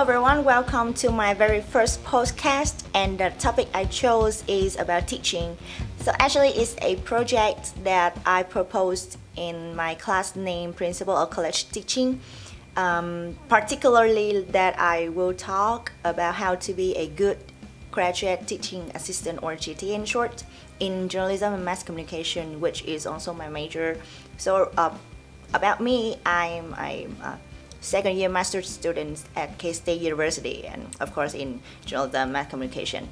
everyone, welcome to my very first podcast, and the topic I chose is about teaching. So actually it's a project that I proposed in my class named Principle of College Teaching. Particularly that I will talk about how to be a good graduate teaching assistant, or GT in short, in journalism and mass communication, which is also my major. So about me, I'm a second year master's student at K-State University, and of course in journalism and mass communication.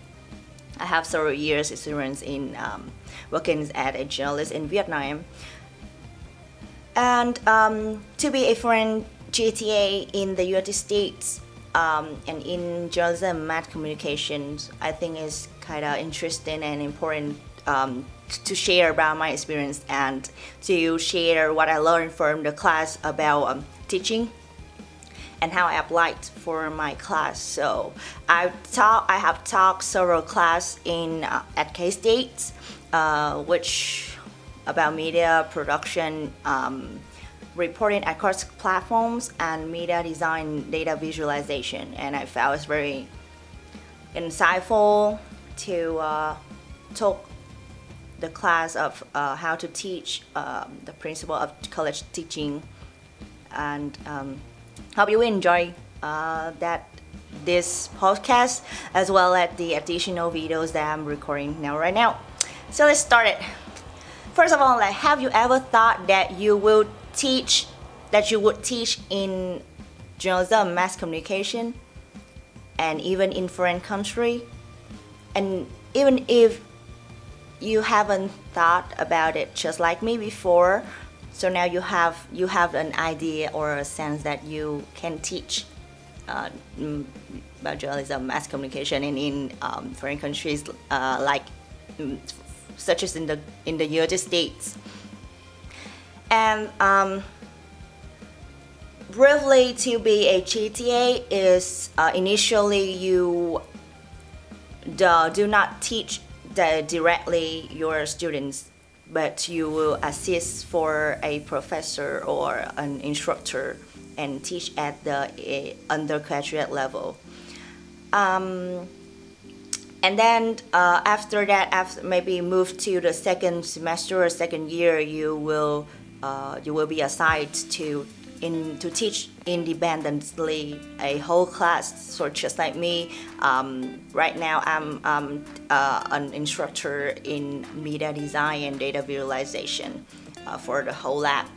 I have several years experience in working as a journalist in Vietnam. And to be a foreign GTA in the United States and in journalism and mass communications, I think is kind of interesting and important to share about my experience and to share what I learned from the class about teaching and how I applied for my class. So I have taught several classes at K-State, which about media production, reporting across platforms, and media design, data visualization. And I found it's very insightful to talk the class of how to teach the principle of college teaching, and hope you enjoy this podcast as well as the additional videos that I'm recording right now. So let's start it. First of all, have you ever thought that you would teach in journalism, mass communication, and even in foreign country? And even if you haven't thought about it just like me before, so now you have an idea or a sense that you can teach about journalism, mass communication in foreign countries such as in the United States. And briefly, to be a GTA is initially you do not teach directly your students, but you will assist for a professor or an instructor and teach at the undergraduate level. And then after that, after maybe move to the second semester or second year, you will be assigned to teach independently a whole class. So just like me, right now I'm an instructor in media design and data visualization for the whole lab.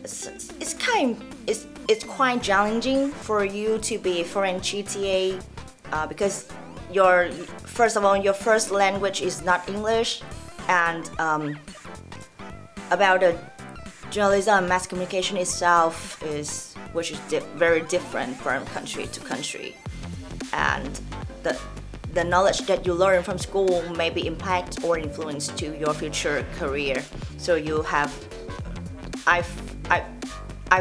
It's quite challenging for you to be a foreign GTA because your first language is not English, and about the journalism and mass communication itself which is very different from country to country, and the knowledge that you learn from school may be impact or influence to your future career. So I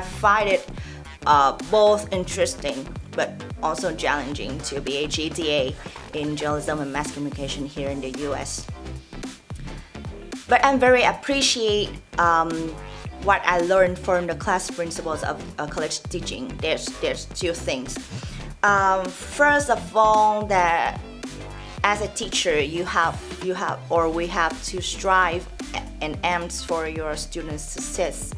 find it both interesting but also challenging to be a GTA in journalism and mass communication here in the US. But I'm very appreciate what I learned from the class principles of college teaching. There's two things. First of all, that as a teacher we have to strive and aim for your students' success.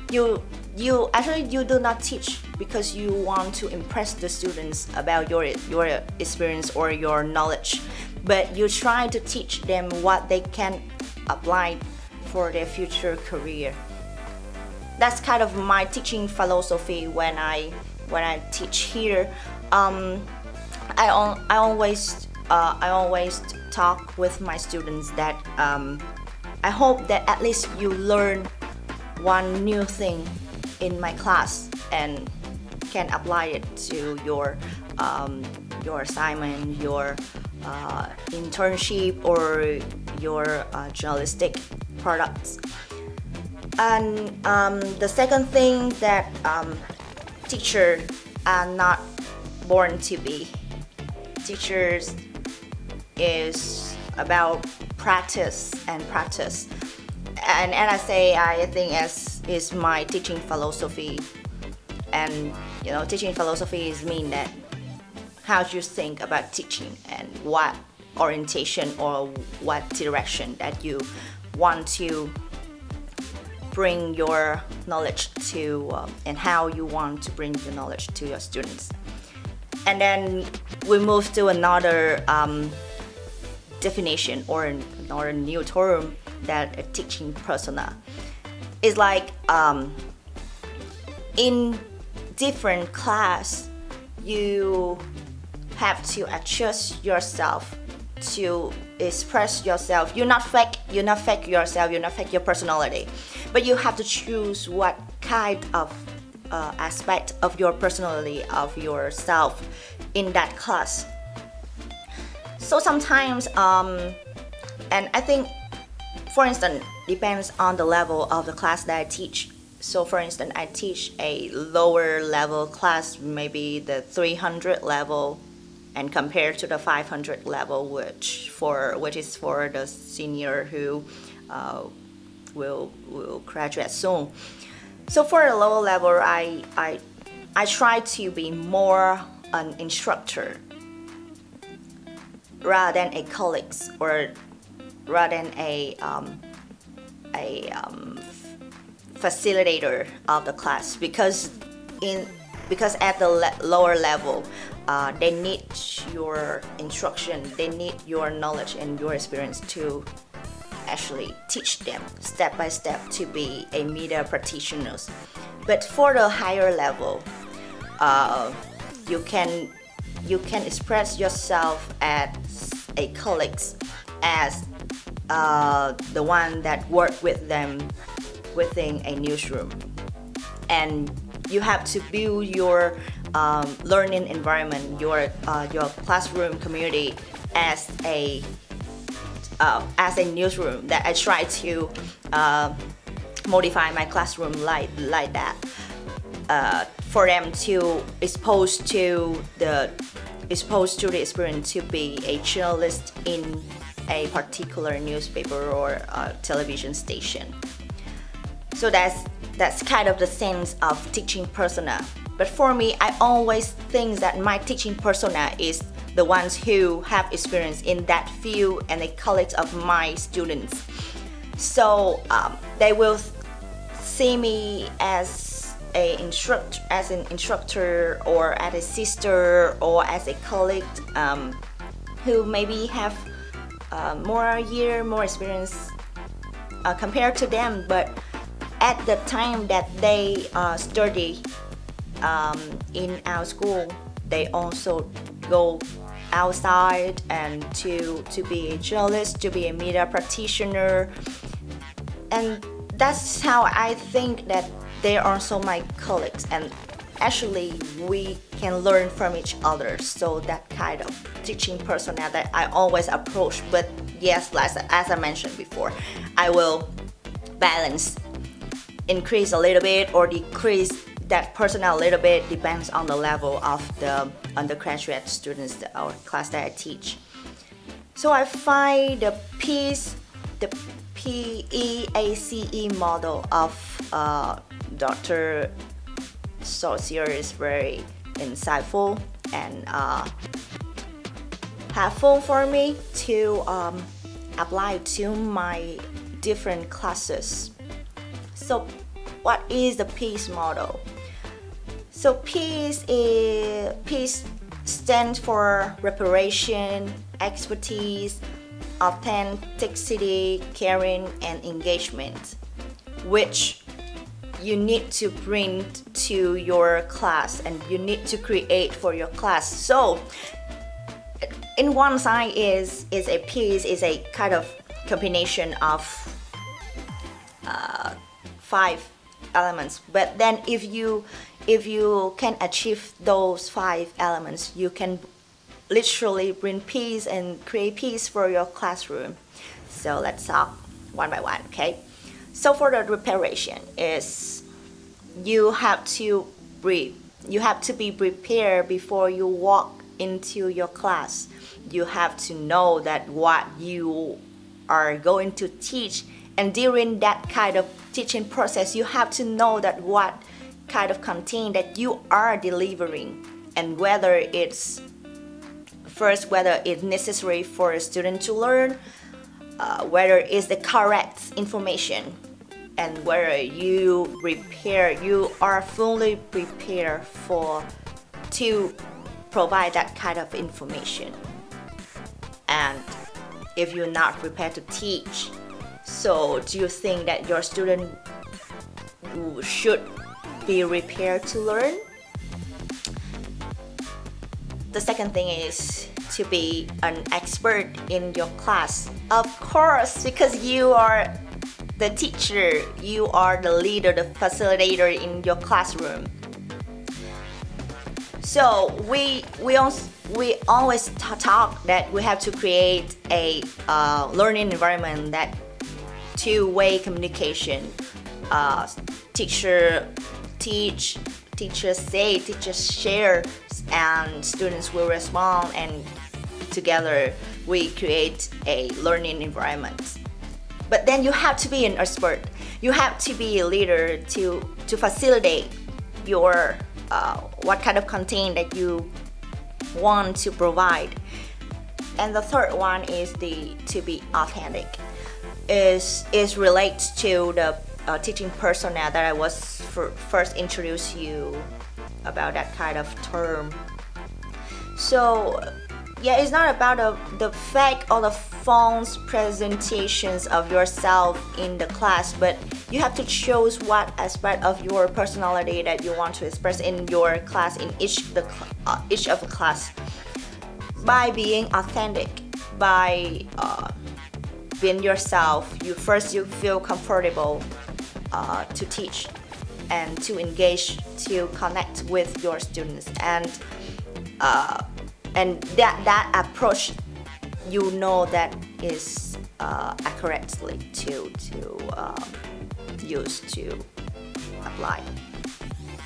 You do not teach because you want to impress the students about your experience or your knowledge, but you try to teach them what they can apply for their future career. That's kind of my teaching philosophy when I teach here. I always talk with my students that I hope that at least you learn one new thing in my class and can apply it to your assignment, your internship, or your journalistic products. And the second thing that teachers are not born to be. Teachers is about practice. And as I think is my teaching philosophy. And teaching philosophy is mean that how you think about teaching and what orientation or what direction that you want to bring your knowledge to and how you want to bring your knowledge to your students. And then we move to another definition or another new term, that a teaching persona. It's like in different class you have to adjust yourself to express yourself. You're not fake yourself, you're not fake your personality, but you have to choose what kind of aspect of your personality, of yourself in that class. So sometimes and I think, for instance, depends on the level of the class that I teach. So for instance, I teach a lower level class, maybe the 300 level, and compared to the 500 level, which is for the senior who will graduate soon. So for the lower level, I try to be more an instructor rather than a colleague, or rather than a facilitator of the class, because at the lower level they need your instruction, they need your knowledge and your experience to actually teach them step by step to be a media practitioners. But for the higher level, you can express yourself as a colleague, as the one that work with them within a newsroom, and you have to build your learning environment, your classroom community as a newsroom. That I try to modify my classroom like that, for them to expose to the experience to be a journalist in a particular newspaper or television station. So that's kind of the sense of teaching persona. But for me, I always think that my teaching persona is the ones who have experience in that field and the colleagues of my students. So they will see me as an instructor or as a sister or as a colleague who maybe have more experience compared to them. But at the time that they study in our school, they also go outside and to be a journalist, to be a media practitioner, and that's how I think that they are also my colleagues, and actually we can learn from each other. So that kind of teaching persona that I always approach. But yes, as I mentioned before, I will balance, increase a little bit or decrease that persona a little bit, depends on the level of the undergraduate students or class that I teach. So I find the PEACE model of Dr. Saucier is very insightful and helpful for me to apply to my different classes. So what is the PEACE model? So PEACE stands for reparation, expertise, authenticity, caring, and engagement, which you need to bring to your class and you need to create for your class. So in one side is a PEACE is a kind of combination of 5 elements, but then if you can achieve those 5 elements, you can literally bring peace and create peace for your classroom. So let's talk one by one, okay? So for the reparation is you have to be prepared before you walk into your class. You have to know that what you are going to teach, and during that kind of teaching process, you have to know that what kind of content that you are delivering, and whether it's first, whether it's necessary for a student to learn, whether it's the correct information, and whether you are fully prepared to provide that kind of information. And if you're not prepared to teach, so do you think that your student should be prepared to learn? The second thing is to be an expert in your class. Of course, because you are the teacher, you are the leader, the facilitator in your classroom. So we always talk that we have to create a learning environment that two-way communication. Teacher teach, teachers say, teachers share, and students will respond, and together we create a learning environment. But then you have to be an expert. You have to be a leader to facilitate your what kind of content that you want to provide. And the third one is to be authentic. Is relates to the teaching personnel that I was first introduced you about that kind of term. So yeah, it's not about the fake or the false presentations of yourself in the class, but you have to choose what aspect of your personality that you want to express in your class, in each of the class. By being authentic, by being yourself, you feel comfortable to teach and to engage, to connect with your students, and that approach, you know, that is accurately to use to apply.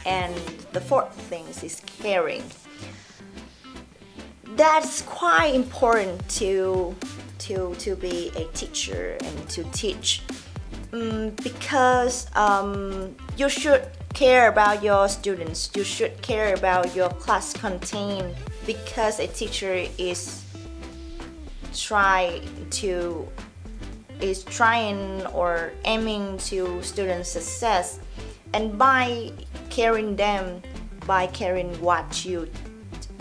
And the fourth thing is caring. That's quite important to be a teacher and to teach, because you should care about your students, you should care about your class content, because a teacher is trying or aiming to student success, and by caring them, by caring what you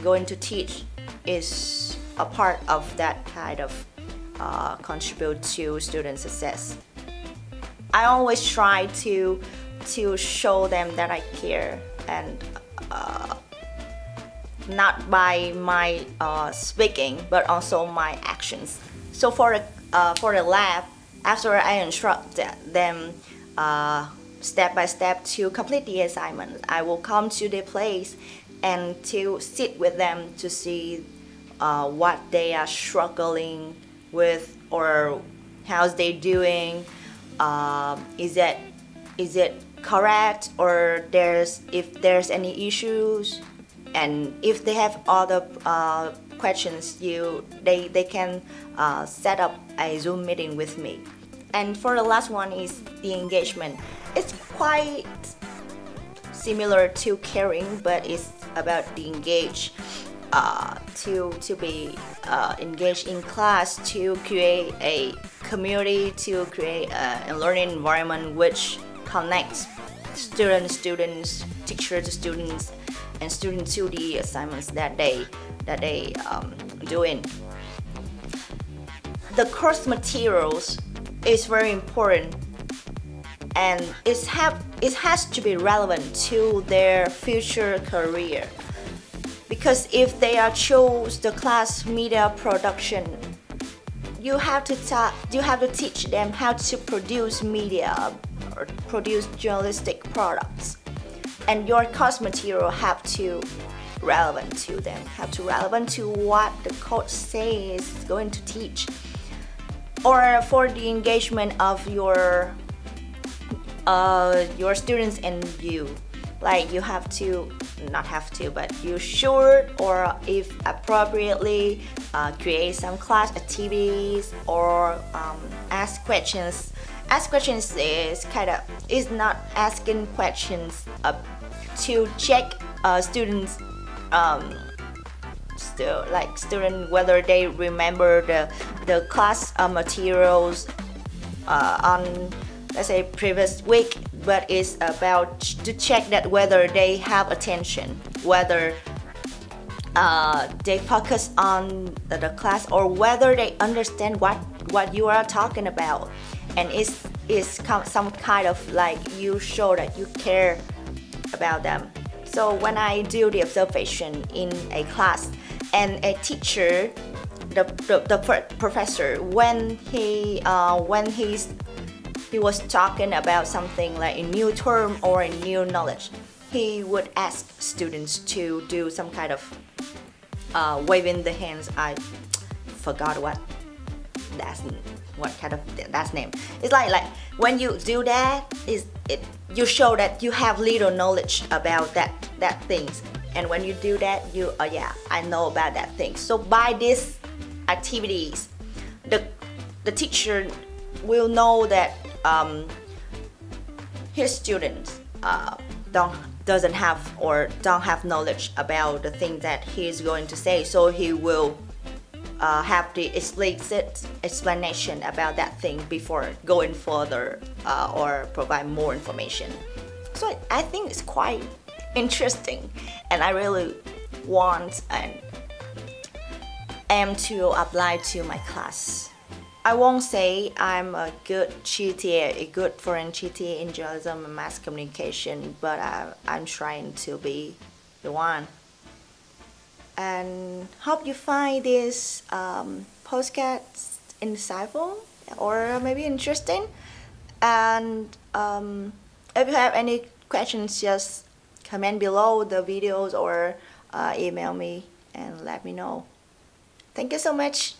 going to teach, is a part of that kind of contribute to student success. I always try to show them that I care, and not by my speaking, but also my actions. So for the lab, after I instruct them step by step to complete the assignment, I will come to the place and to sit with them to see what they are struggling with, or how's they doing. Is it correct, or if there's any issues, and if they have other questions, they can set up a Zoom meeting with me. And for the last one is the engagement. It's quite similar to caring, but it's about the engage, to be engaged in class, to create a community, to create a learning environment which connects students, teacher to students, and students to the assignments that they doing. The course materials is very important, and it has to be relevant to their future career. Because if they are choose the class media production, you have to teach them how to produce media or produce journalistic products, and your course material have to relevant to them, have to relevant to what the coach says is going to teach, or for the engagement of your students and you. Like you have to, not have to, but you should, or if appropriately, create some class activities, or ask questions. Ask questions is not asking questions to check students' still like student, whether they remember the class materials on, let's say, previous week, but it's about to check that whether they have attention, whether they focus on the class, or whether they understand what you are talking about. And it's some kind of like you show that you care about them. So when I do the observation in a class, and a teacher, the professor, when he was talking about something like a new term or a new knowledge, he would ask students to do some kind of waving the hands. I forgot what kind of that's name. It's like when you do that, you show that you have little knowledge about that things. And when you do that, you yeah, I know about that thing. So by these activities, the teacher will know that his students doesn't have knowledge about the thing that he is going to say. So he will have the explicit explanation about that thing before going further or provide more information. So I think it's quite interesting, and I really want and aim to apply to my class. I won't say I'm a good GTA, a good foreign GTA in journalism and mass communication, but I'm trying to be the one. And hope you find this podcast insightful or maybe interesting. And if you have any questions, just comment below the videos or email me and let me know. Thank you so much.